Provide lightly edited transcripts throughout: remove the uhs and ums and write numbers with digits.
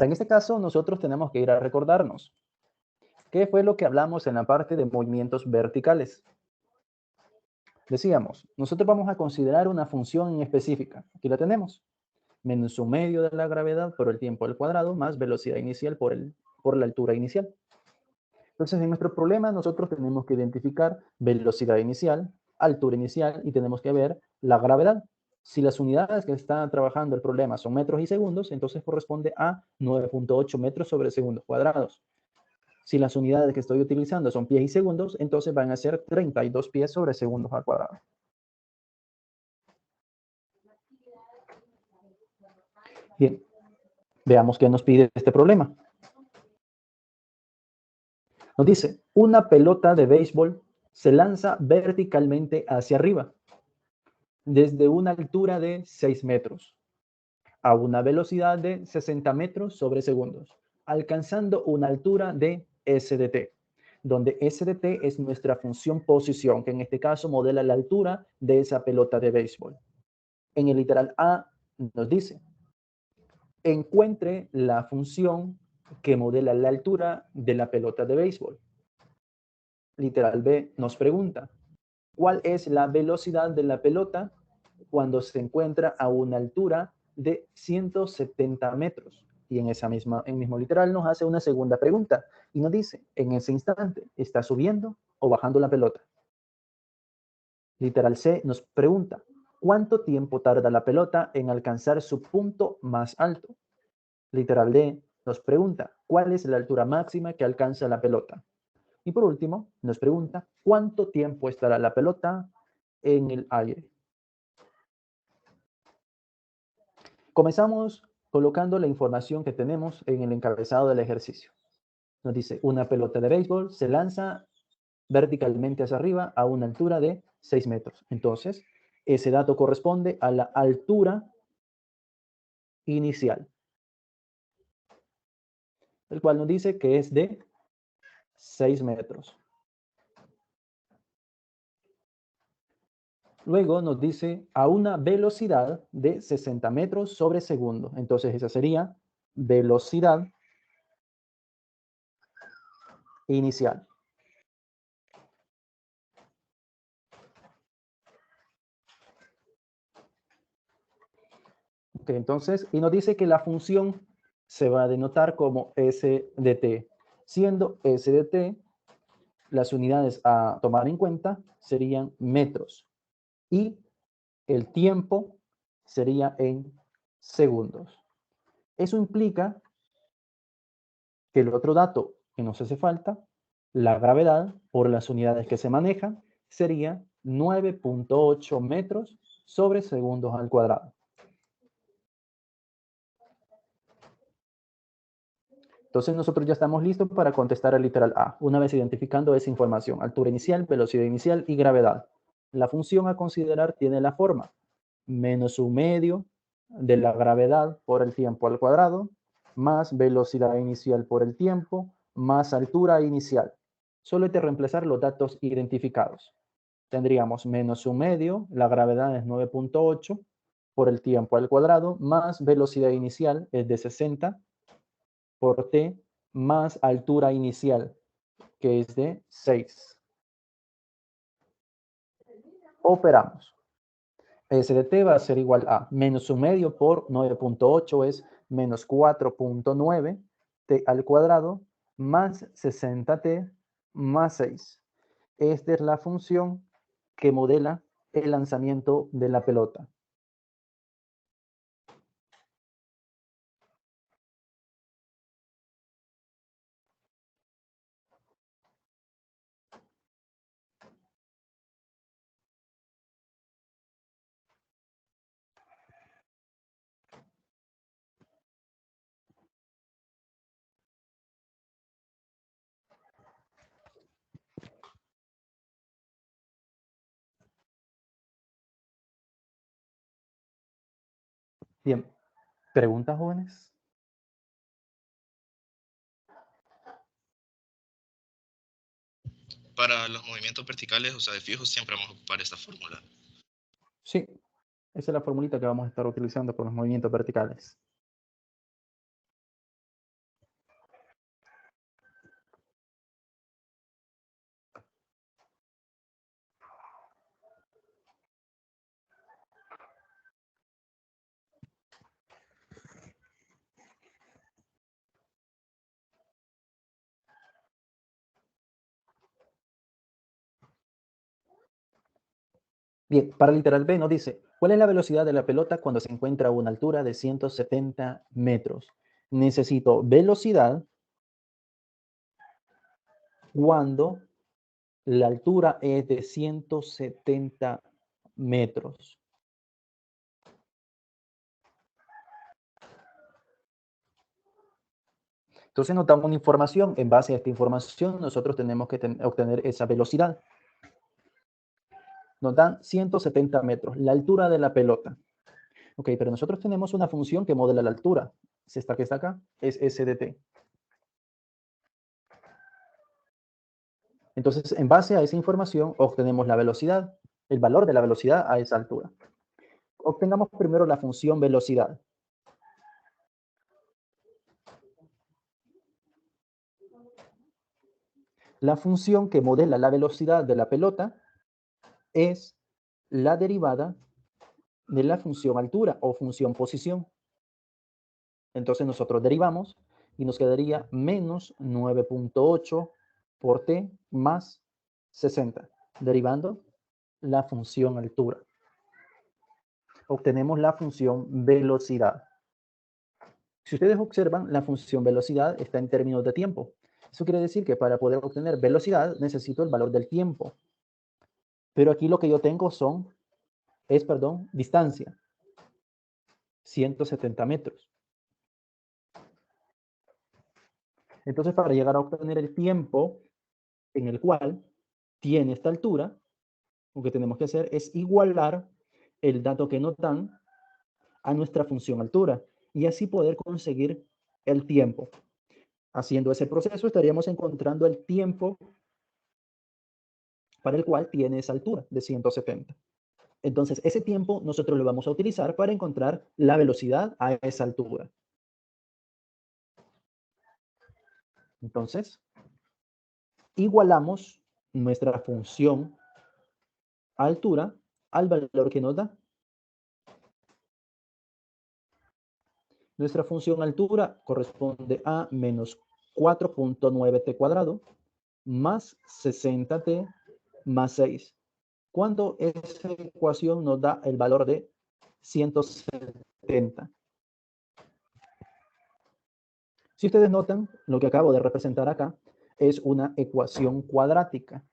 En este caso, nosotros tenemos que ir a recordarnos qué fue lo que hablamos en la parte de movimientos verticales. Decíamos, nosotros vamos a considerar una función en específica. Aquí la tenemos. Menos un medio de la gravedad por el tiempo al cuadrado más velocidad inicial por la altura inicial. Entonces, en nuestro problema nosotros tenemos que identificar velocidad inicial, altura inicial y tenemos que ver la gravedad. Si las unidades que están trabajando el problema son metros y segundos, entonces corresponde a 9.8 metros sobre segundos cuadrados. Si las unidades que estoy utilizando son pies y segundos, entonces van a ser 32 pies sobre segundos al cuadrado. Bien, veamos qué nos pide este problema. Nos dice, una pelota de béisbol se lanza verticalmente hacia arriba, desde una altura de 6 metros, a una velocidad de 60 metros sobre segundos, alcanzando una altura de s de t, donde s de t es nuestra función posición, que en este caso modela la altura de esa pelota de béisbol. En el literal A nos dice, encuentre la función que modela la altura de la pelota de béisbol. Literal B nos pregunta, ¿cuál es la velocidad de la pelota cuando se encuentra a una altura de 170 metros? Y en el mismo literal nos hace una segunda pregunta y nos dice, en ese instante, ¿está subiendo o bajando la pelota? Literal C nos pregunta, ¿cuánto tiempo tarda la pelota en alcanzar su punto más alto? Literal D nos pregunta, ¿cuál es la altura máxima que alcanza la pelota? Y por último, nos pregunta, ¿cuánto tiempo estará la pelota en el aire? Comenzamos colocando la información que tenemos en el encabezado del ejercicio. Nos dice, una pelota de béisbol se lanza verticalmente hacia arriba a una altura de 6 metros. Entonces, ese dato corresponde a la altura inicial, el cual nos dice que es de 6 metros. Luego nos dice a una velocidad de 60 metros sobre segundo. Entonces, esa sería velocidad inicial. Okay, entonces, y nos dice que la función se va a denotar como s de t, siendo s de t, las unidades a tomar en cuenta serían metros y el tiempo sería en segundos. Eso implica que el otro dato que nos hace falta, la gravedad por las unidades que se manejan, sería 9.8 metros sobre segundos al cuadrado. Entonces nosotros ya estamos listos para contestar el literal A, una vez identificando esa información, altura inicial, velocidad inicial y gravedad. La función a considerar tiene la forma menos un medio de la gravedad por el tiempo al cuadrado, más velocidad inicial por el tiempo, más altura inicial. Solo hay que reemplazar los datos identificados. Tendríamos menos un medio, la gravedad es 9.8 por el tiempo al cuadrado, más velocidad inicial es de 60 por t más altura inicial, que es de 6. Operamos. S de t va a ser igual a menos un medio por 9.8 es menos 4.9 t al cuadrado más 60t más 6. Esta es la función que modela el lanzamiento de la pelota. Bien, ¿preguntas, jóvenes? Para los movimientos verticales, o sea, de fijos, siempre vamos a ocupar esta fórmula. Sí, esa es la formulita que vamos a estar utilizando por los movimientos verticales. Bien, para el literal B nos dice, ¿cuál es la velocidad de la pelota cuando se encuentra a una altura de 170 metros? Necesito velocidad cuando la altura es de 170 metros. Entonces nos dan una información. En base a esta información, nosotros tenemos que obtener esa velocidad. Nos dan 170 metros, la altura de la pelota. Ok, pero nosotros tenemos una función que modela la altura. Es esta que está acá, es s de t. Entonces, en base a esa información, obtenemos la velocidad, el valor de la velocidad a esa altura. Obtengamos primero la función velocidad. La función que modela la velocidad de la pelota es la derivada de la función altura o función posición. Entonces nosotros derivamos y nos quedaría menos 9.8 por t más 60, derivando la función altura. Obtenemos la función velocidad. Si ustedes observan, la función velocidad está en términos de tiempo. Eso quiere decir que para poder obtener velocidad necesito el valor del tiempo. Pero aquí lo que yo tengo es distancia, 170 metros. Entonces, para llegar a obtener el tiempo en el cual tiene esta altura, lo que tenemos que hacer es igualar el dato que nos dan a nuestra función altura y así poder conseguir el tiempo. Haciendo ese proceso estaríamos encontrando el tiempo para el cual tiene esa altura de 170. Entonces, ese tiempo nosotros lo vamos a utilizar para encontrar la velocidad a esa altura. Entonces, igualamos nuestra función altura al valor que nos da. Nuestra función altura corresponde a menos 4.9t cuadrado más 60t más 6. Cuando esa ecuación nos da el valor de 170. Si ustedes notan, lo que acabo de representar acá es una ecuación cuadrática.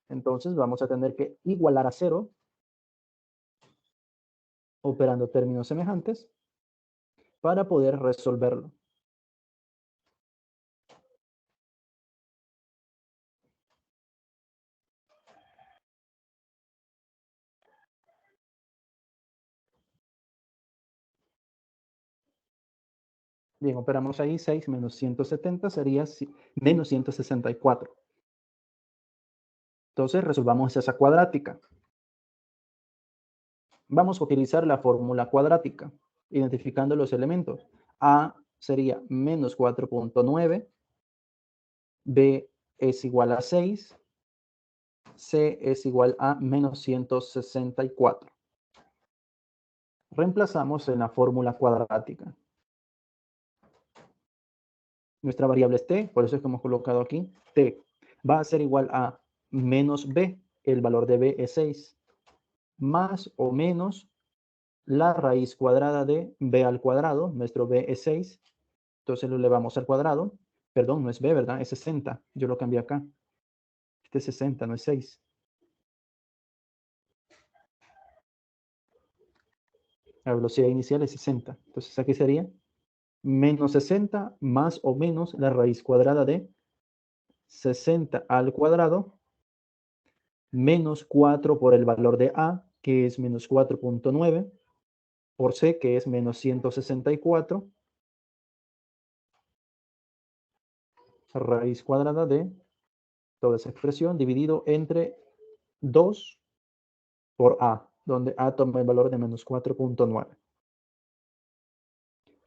Entonces vamos a tener que igualar a 0, operando términos semejantes, para poder resolverlo. Bien, operamos ahí 6 menos 170 sería menos 164. Entonces resolvamos esa cuadrática. Vamos a utilizar la fórmula cuadrática, identificando los elementos. A sería menos 4.9, B es igual a 6, C es igual a menos 164. Reemplazamos en la fórmula cuadrática. Nuestra variable es t, por eso es que hemos colocado aquí t. Va a ser igual a menos b, el valor de b es 6, más o menos la raíz cuadrada de b al cuadrado, nuestro b es 6, entonces lo elevamos al cuadrado, perdón, no es b, ¿verdad? Es 60, yo lo cambié acá. Este es 60, no es 6. La velocidad inicial es 60, entonces aquí sería menos 60 más o menos la raíz cuadrada de 60 al cuadrado menos 4 por el valor de A, que es menos 4.9, por C, que es menos 164, raíz cuadrada de toda esa expresión dividido entre 2 por A, donde A toma el valor de menos 4.9.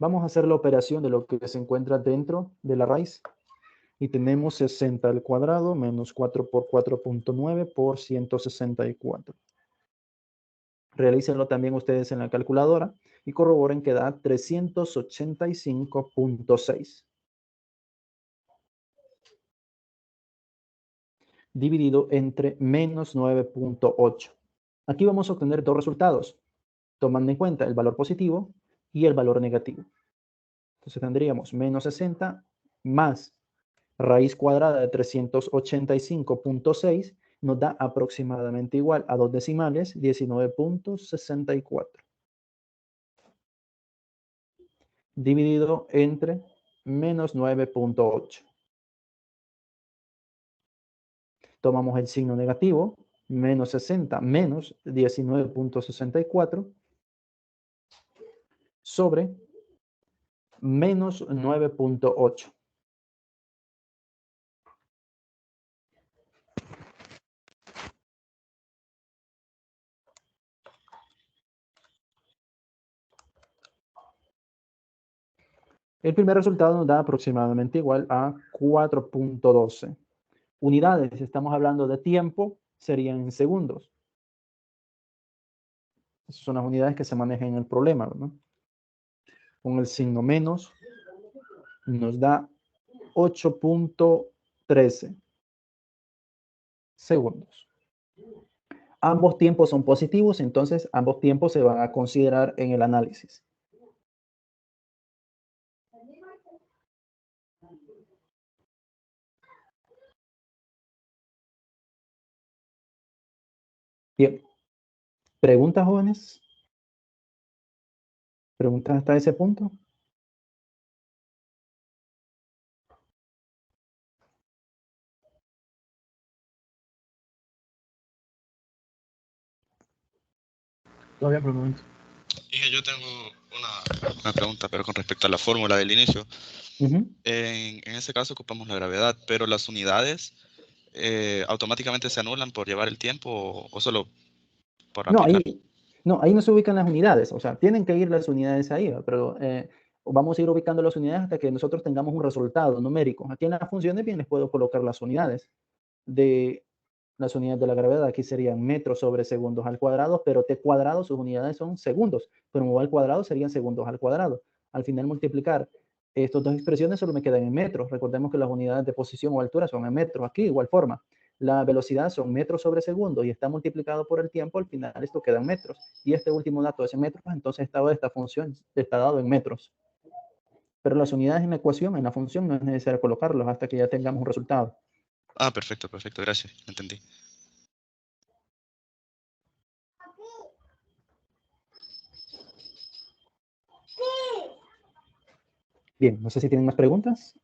Vamos a hacer la operación de lo que se encuentra dentro de la raíz. Y tenemos 60 al cuadrado menos 4 por 4.9 por 164. Realícenlo también ustedes en la calculadora y corroboren que da 385.6. Dividido entre menos 9.8. Aquí vamos a obtener dos resultados, tomando en cuenta el valor positivo y el valor negativo. Entonces tendríamos menos 60 más raíz cuadrada de 385.6 nos da aproximadamente igual a 2 decimales, 19.64. Dividido entre menos 9.8. Tomamos el signo negativo, menos 60 menos 19.64 sobre menos 9.8. El primer resultado nos da aproximadamente igual a 4.12. Unidades, estamos hablando de tiempo, serían en segundos. Esas son las unidades que se manejan en el problema, ¿no? Con el signo menos nos da 8.13 segundos. Ambos tiempos son positivos, entonces ambos tiempos se van a considerar en el análisis. Bien. ¿Preguntas, jóvenes? ¿Preguntas hasta ese punto? Todavía por el momento. Yo tengo una pregunta, pero con respecto a la fórmula del inicio. En ese caso ocupamos la gravedad, pero las unidades automáticamente se anulan por llevar el tiempo o solo por aplicar. Ahí no se ubican las unidades, o sea, tienen que ir las unidades ahí, pero vamos a ir ubicando las unidades hasta que nosotros tengamos un resultado numérico. Aquí en las funciones bien les puedo colocar las unidades de la gravedad. Aquí serían metros sobre segundos al cuadrado, pero t cuadrado sus unidades son segundos, pero mu al cuadrado serían segundos al cuadrado. Al final multiplicar estas dos expresiones solo me quedan en metros. Recordemos que las unidades de posición o altura son en metros. Aquí, de igual forma, la velocidad son metros sobre segundo y está multiplicado por el tiempo. Al final esto queda en metros. Y este último dato es en metros, entonces esta función está dado en metros. Pero las unidades en la ecuación, en la función, no es necesario colocarlos hasta que ya tengamos un resultado. Ah, perfecto, gracias, entendí. Bien, no sé si tienen más preguntas.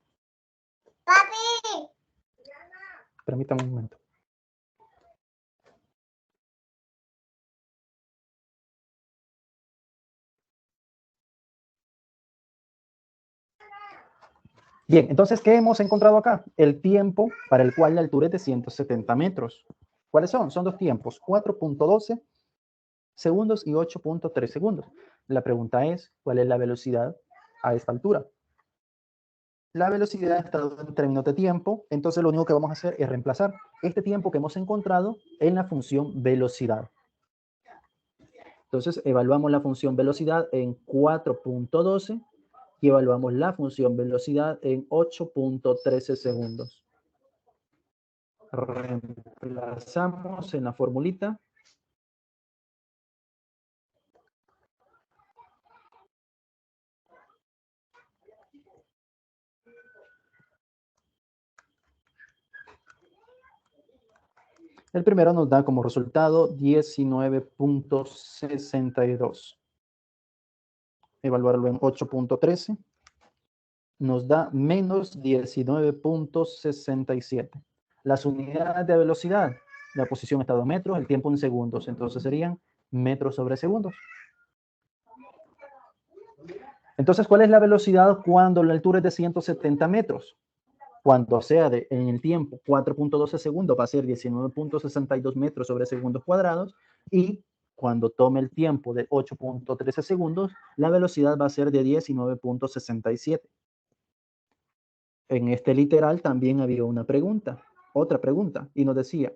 ¡Papi! Permítame un momento. Bien, entonces, ¿qué hemos encontrado acá? El tiempo para el cual la altura es de 170 metros. ¿Cuáles son? Son dos tiempos, 4.12 segundos y 8.3 segundos. La pregunta es, ¿cuál es la velocidad a esta altura? La velocidad está en términos de tiempo, entonces lo único que vamos a hacer es reemplazar este tiempo que hemos encontrado en la función velocidad. Entonces, evaluamos la función velocidad en 4.12 y evaluamos la función velocidad en 8.13 segundos. Reemplazamos en la formulita. El primero nos da como resultado 19.62. Evaluarlo en 8.13 nos da menos 19.67. Las unidades de velocidad, la posición está a 2 metros, el tiempo en segundos, entonces serían metros sobre segundos. Entonces, ¿cuál es la velocidad cuando la altura es de 170 metros? Cuando sea en el tiempo 4.12 segundos va a ser 19.62 metros sobre segundos cuadrados, y cuando tome el tiempo de 8.13 segundos, la velocidad va a ser de 19.67. En este literal también había una pregunta, otra pregunta, y nos decía,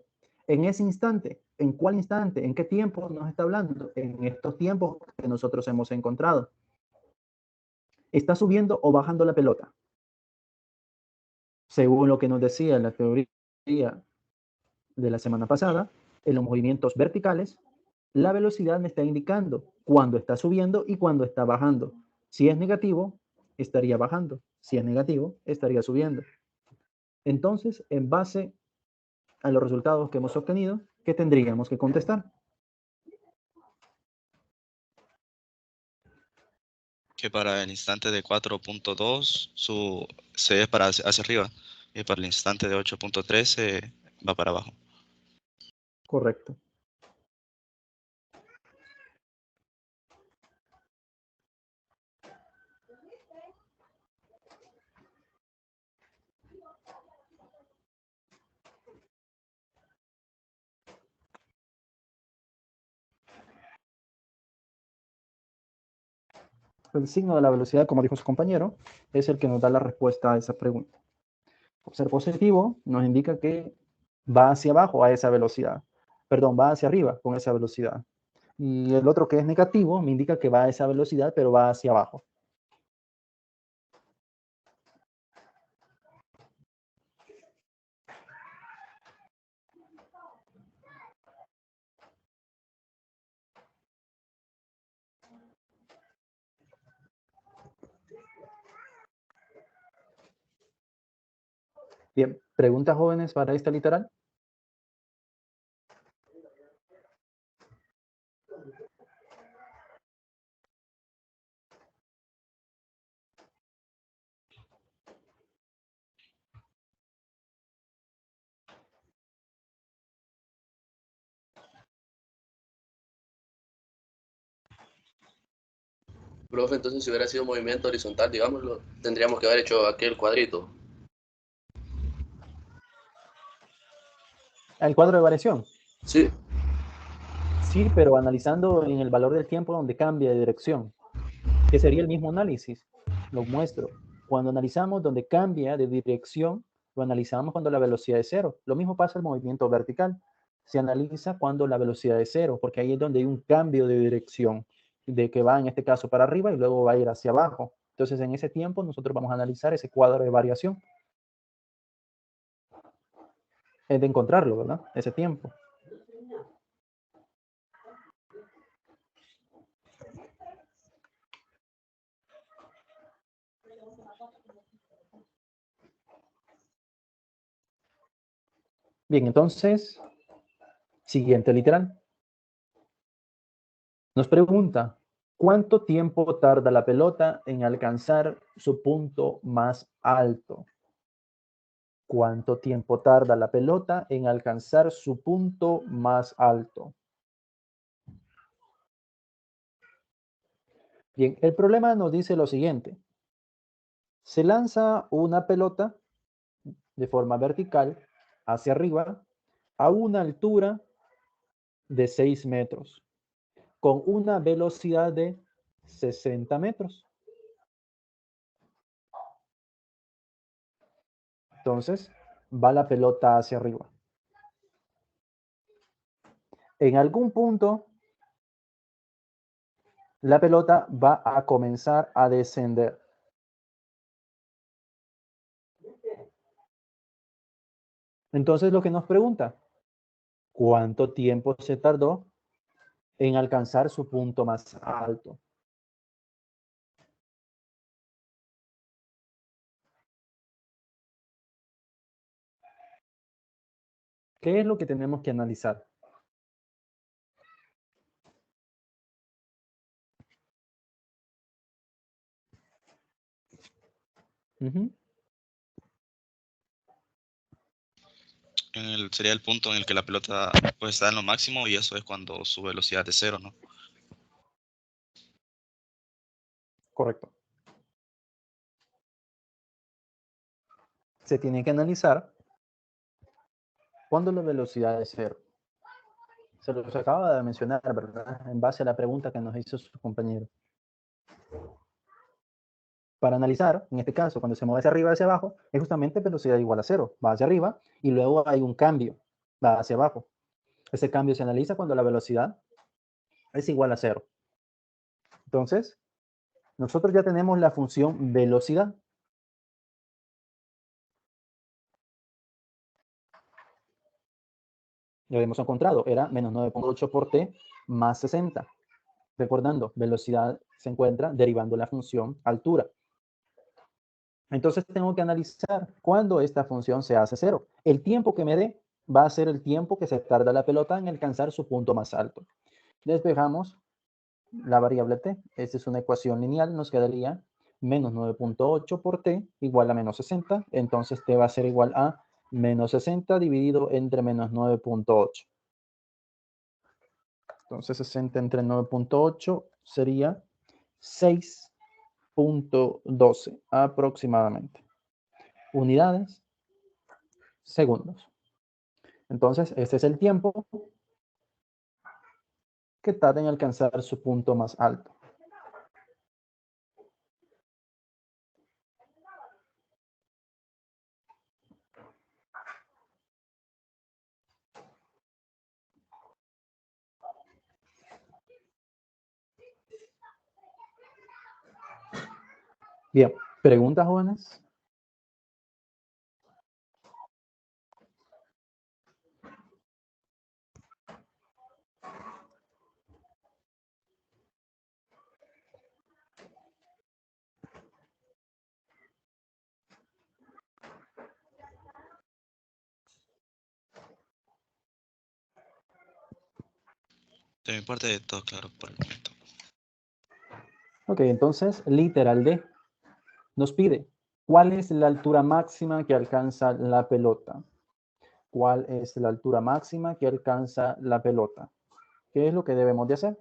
en ese instante, ¿en cuál instante? ¿En qué tiempo nos está hablando? En estos tiempos que nosotros hemos encontrado. ¿Está subiendo o bajando la pelota? Según lo que nos decía la teoría de la semana pasada, en los movimientos verticales, La velocidad me está indicando cuándo está subiendo y cuándo está bajando. Si es negativo, estaría bajando. Si es negativo, estaría subiendo. Entonces, en base a los resultados que hemos obtenido, ¿qué tendríamos que contestar? Que para el instante de 4.2 su C es para hacia arriba y para el instante de 8.13 va para abajo. Correcto. El signo de la velocidad, como dijo su compañero, es el que nos da la respuesta a esa pregunta. Por ser positivo, nos indica que va hacia abajo a esa velocidad. Perdón, va hacia arriba con esa velocidad. Y el otro que es negativo me indica que va a esa velocidad, pero va hacia abajo. Bien, ¿preguntas jóvenes para esta literal? Profe, entonces si hubiera sido movimiento horizontal, digámoslo, tendríamos que haber hecho aquel cuadrito. El cuadro de variación. Sí. Sí, pero analizando en el valor del tiempo donde cambia de dirección, que sería el mismo análisis. Lo muestro. Cuando analizamos donde cambia de dirección, lo analizamos cuando la velocidad es cero. Lo mismo pasa el movimiento vertical. Se analiza cuando la velocidad es cero, porque ahí es donde hay un cambio de dirección, de que va en este caso para arriba y luego va a ir hacia abajo. Entonces, en ese tiempo, nosotros vamos a analizar ese cuadro de variación. Es de encontrarlo, ¿verdad? Ese tiempo. Bien, entonces, siguiente literal. Nos pregunta, ¿cuánto tiempo tarda la pelota en alcanzar su punto más alto? ¿Cuánto tiempo tarda la pelota en alcanzar su punto más alto? Bien, el problema nos dice lo siguiente. Se lanza una pelota de forma vertical hacia arriba a una altura de 6 metros con una velocidad de 60 metros. Entonces, va la pelota hacia arriba. En algún punto, la pelota va a comenzar a descender. Entonces, lo que nos pregunta, ¿cuánto tiempo se tardó en alcanzar su punto más alto? ¿Qué es lo que tenemos que analizar? Sería el punto en el que la pelota pues, está en lo máximo y eso es cuando su velocidad es cero, ¿no? Correcto. Se tiene que analizar cuando la velocidad es cero. Se los acaba de mencionar, ¿verdad? En base a la pregunta que nos hizo su compañero. Para analizar, en este caso, cuando se mueve hacia arriba y hacia abajo, es justamente velocidad igual a cero. Va hacia arriba y luego hay un cambio, va hacia abajo. Ese cambio se analiza cuando la velocidad es igual a cero. Entonces, nosotros ya tenemos la función velocidad. Lo hemos encontrado, era menos 9.8 por t más 60. Recordando, velocidad se encuentra derivando la función altura. Entonces tengo que analizar cuándo esta función se hace 0. El tiempo que me dé va a ser el tiempo que se tarda la pelota en alcanzar su punto más alto. Despejamos la variable t. Esta es una ecuación lineal. Nos quedaría menos 9.8 por t igual a menos 60. Entonces t va a ser igual a menos 60 dividido entre menos 9.8. Entonces 60 entre 9.8 sería 6.12 aproximadamente. Unidades, segundos. Entonces, este es el tiempo que tarda en alcanzar su punto más alto. Bien, ¿preguntas, jóvenes? De mi parte, todo claro por el momento. Ok, entonces, literal D nos pide, ¿cuál es la altura máxima que alcanza la pelota? ¿Cuál es la altura máxima que alcanza la pelota? ¿Qué es lo que debemos de hacer?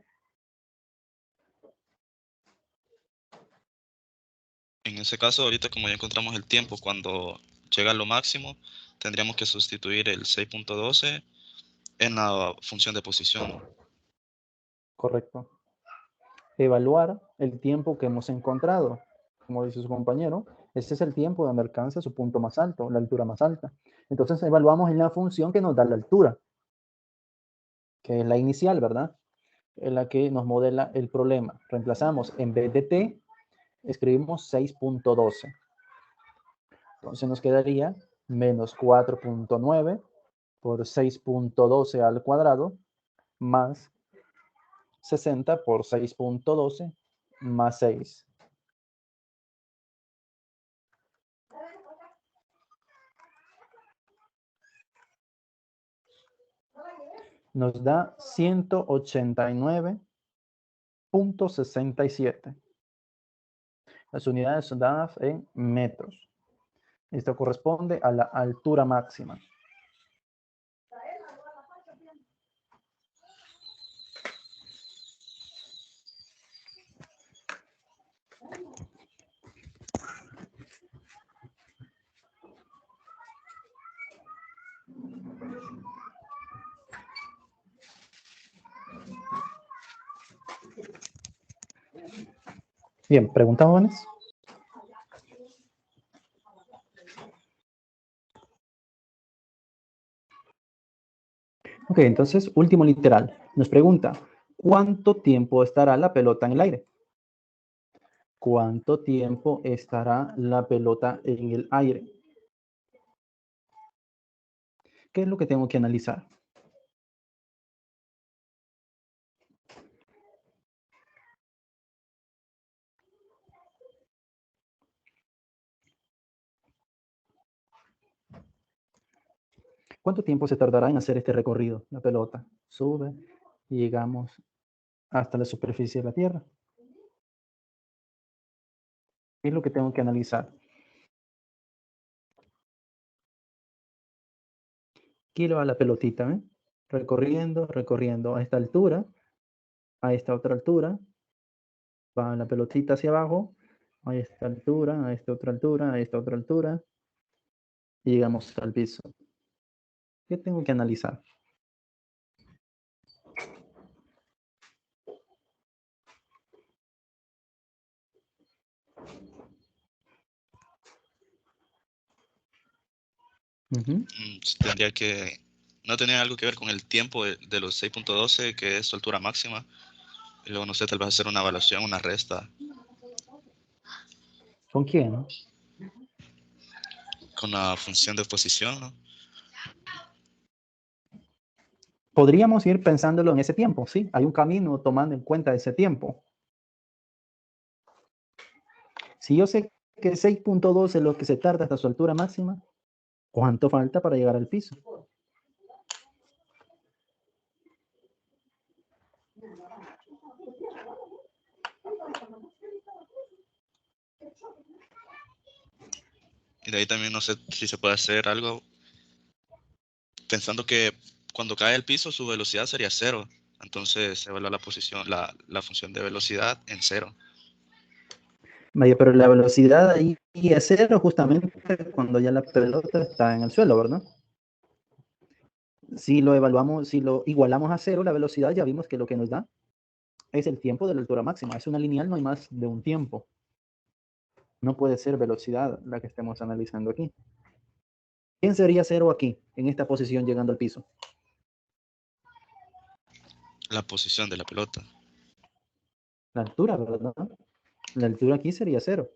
En ese caso, ahorita como ya encontramos el tiempo, cuando llega a lo máximo, tendríamos que sustituir el 6.12 en la función de posición. Correcto. Evaluar el tiempo que hemos encontrado. Como dice su compañero, ese es el tiempo donde alcanza su punto más alto, la altura más alta. Entonces evaluamos en la función que nos da la altura, que es la inicial, ¿verdad? En la que nos modela el problema. Reemplazamos, en vez de t, escribimos 6.12. Entonces nos quedaría menos 4.9 por 6.12 al cuadrado más 60 por 6.12 más 6. Nos da 189.67. Las unidades son dadas en metros. Esto corresponde a la altura máxima. Bien, ¿preguntas, jóvenes? Ok, entonces, último literal. Nos pregunta, ¿cuánto tiempo estará la pelota en el aire? ¿Cuánto tiempo estará la pelota en el aire? ¿Qué es lo que tengo que analizar? ¿Cuánto tiempo se tardará en hacer este recorrido? La pelota sube y llegamos hasta la superficie de la Tierra. ¿Qué es lo que tengo que analizar? Aquí va la pelotita, ¿eh? Recorriendo, recorriendo a esta altura, a esta otra altura. Va la pelotita hacia abajo, a esta altura, a esta otra altura, a esta otra altura. Y llegamos al piso. ¿Qué tengo que analizar? Tendría que... No tenía algo que ver con el tiempo de los 6.12, que es su altura máxima. Y luego, no sé, tal vez hacer una evaluación, una resta. ¿Con quién? Con la función de posición, ¿no? Podríamos ir pensándolo en ese tiempo, ¿sí? Hay un camino tomando en cuenta ese tiempo. Si yo sé que 6.2 es lo que se tarda hasta su altura máxima, ¿cuánto falta para llegar al piso? Y de ahí también no sé si se puede hacer algo pensando que cuando cae al piso su velocidad sería 0. Entonces se evalúa la posición, la función de velocidad en 0. Vaya, pero la velocidad ahí es 0 justamente cuando ya la pelota está en el suelo, ¿verdad? Si lo evaluamos, si lo igualamos a 0, la velocidad, ya vimos que lo que nos da es el tiempo de la altura máxima. Es una lineal, no hay más de un tiempo. No puede ser velocidad la que estemos analizando aquí. ¿Quién sería 0 aquí, en esta posición llegando al piso? La posición de la pelota. La altura, ¿verdad? La altura aquí sería 0.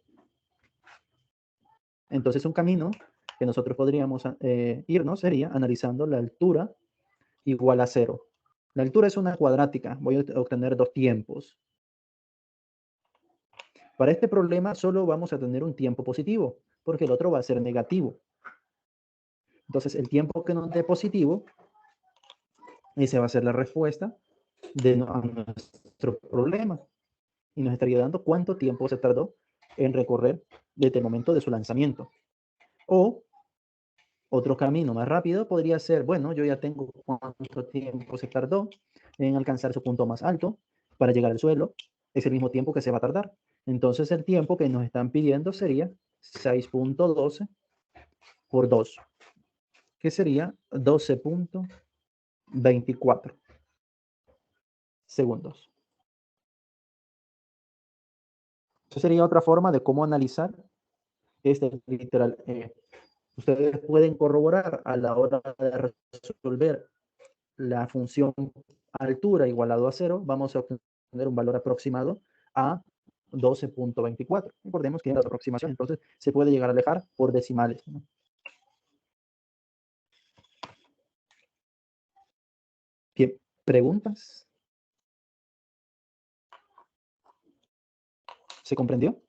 Entonces un camino que nosotros podríamos irnos sería analizando la altura igual a 0. La altura es una cuadrática. Voy a obtener dos tiempos. Para este problema solo vamos a tener un tiempo positivo, porque el otro va a ser negativo. Entonces el tiempo que nos dé positivo, esa va a ser la respuesta a nuestro problema. Y nos estaría dando cuánto tiempo se tardó en recorrer desde el momento de su lanzamiento. O otro camino más rápido podría ser, bueno, yo ya tengo cuánto tiempo se tardó en alcanzar su punto más alto para llegar al suelo. Es el mismo tiempo que se va a tardar. Entonces el tiempo que nos están pidiendo sería 6.12 por 2, que sería 12.24 segundos. Esa sería otra forma de cómo analizar este literal. Ustedes pueden corroborar a la hora de resolver la función altura igualado a 0, vamos a obtener un valor aproximado a 12.24. Recordemos que es la aproximación, entonces se puede llegar a alejar por decimales, ¿no? Bien, ¿preguntas? ¿Se comprendió?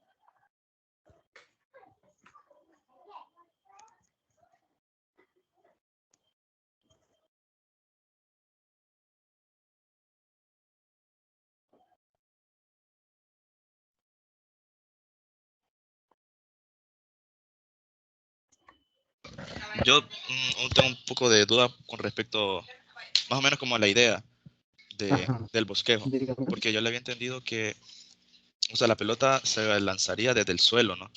Yo tengo un poco de duda con respecto, más o menos como a la idea del bosquejo, Dígame. porque yo le había entendido que, o sea, la pelota se lanzaría desde el suelo, ¿no?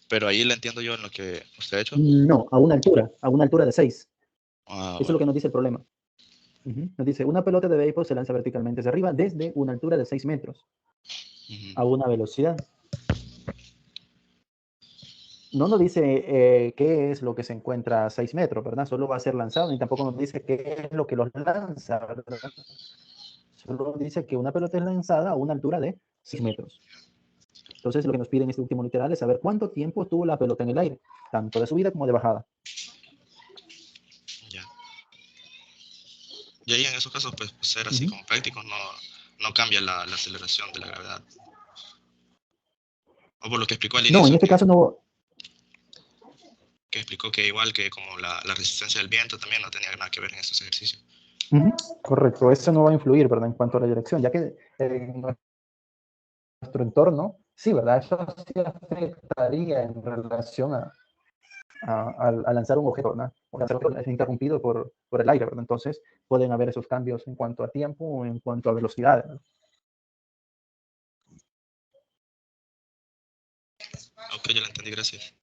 Pero ahí le entiendo yo en lo que usted ha hecho. No, a una altura de 6. Ah, Eso es lo bueno. que nos dice el problema. Nos dice, una pelota de béisbol se lanza verticalmente hacia arriba desde una altura de 6 metros a una velocidad. No nos dice qué es lo que se encuentra a 6 metros, ¿verdad? Solo va a ser lanzado y tampoco nos dice qué es lo que los lanza, ¿verdad? Solo dice que una pelota es lanzada a una altura de 6 metros. Entonces, lo que nos pide en este último literal es saber cuánto tiempo tuvo la pelota en el aire, tanto de subida como de bajada. Ya. Y ahí en esos casos, pues ser así como prácticos no cambia la aceleración de la gravedad. O por lo que explicó al No, en inicio, este caso no. que explicó que igual que como la resistencia del viento también no tenía nada que ver en estos ejercicios. Correcto, eso no va a influir, ¿verdad? En cuanto a la dirección, ya que nuestro entorno, sí, ¿verdad? Eso sí afectaría en relación a lanzar un objeto, ¿verdad? O lanzar un objeto es interrumpido por el aire, ¿verdad? Entonces pueden haber esos cambios en cuanto a tiempo o en cuanto a velocidad, ¿verdad? Ok, ya lo entendí, gracias.